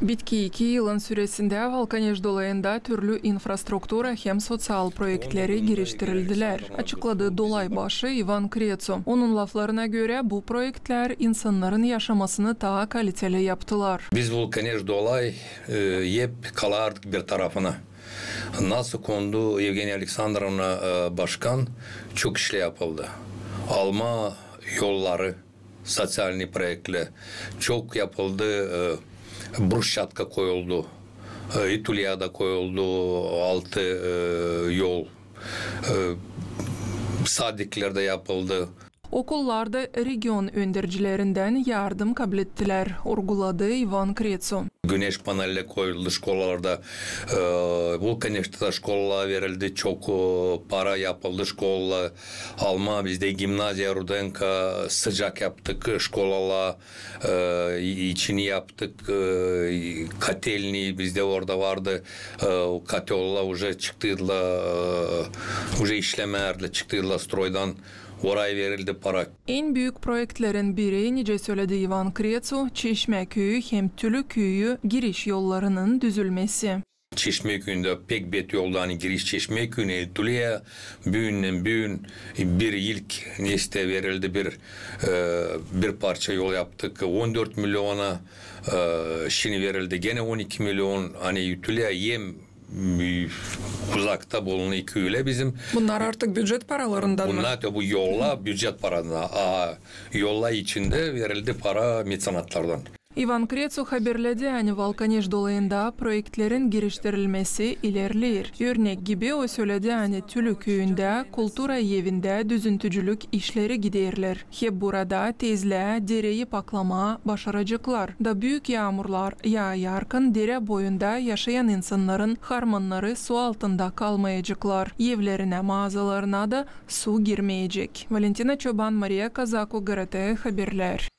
Bitki 2 yılın süresinde Valkanej dolayında türlü infrastruktura hem sosyal proyektleri giriştirildiler, açıkladı dolay başı Ivan Kretsu. Onun laflarına göre bu proyektler insanların yaşamasını daha kaliteli yaptılar. Biz Valkanej dolay hep kalardık bir tarafına. Nasıl kondu Evgeniya Aleksandrovna başkan çok işle yapıldı. Alma yolları, sosyal projektler çok yapıldı. Brusçatka koyuldu. İtulya'da koyuldu. Altı yol. Sadiklerde yapıldı. Okullarda region öndürücülerinden yardım kabul ettiler, urguladı Ivan Kretsu. Güneş paneli koyuldu şkolalarda. Valkanej'te şkola verildi. Çok para yapıldı şkola. Alma bizde gimnaziya Rudenka sıcak yaptık. Şkolala içini yaptık. Katelni bizde orada vardı. Katella уже çıktılar. Уже işlemerle çıktılar stroydan. Oraya verildi para. En büyük projektlerin biri, nice söyledi Ivan Kretsu, Çeşme Köyü hem Tülü Köyü giriş yollarının düzülmesi. Çeşme Köyü'nde pek bet yoldan giriş Çeşme Köyü'ne Tülü'ye büyün bir ilk neste verildi bir parça yol yaptık. 14 milyona şimdi verildi. Gene 12 milyon hani Tülü'ye yem uzakta bulunan köyle bizim. Bunlar artık budjet paralarından mı? Bunlar da bu yolla budjet paralarına. Yolla içinde verildi para mecenatlardan. Ivan Kretsu haberledi, yani Valkanej dolayında projektlerin giriştirilmesi ilerler. Örnek gibi o söyledi, yani Tülü Köyü'nde, Kultura evinde düzüntücülük işleri giderler. Hep burada tezle dereyi paklama başaracaklar. Da büyük yağmurlar yağarken dere boyunda yaşayan insanların harmanları su altında kalmayacaklar. Evlerine, mağazalarına da su girmeyecek. Valentina Çoban, Maria Kazako, GRT haberler.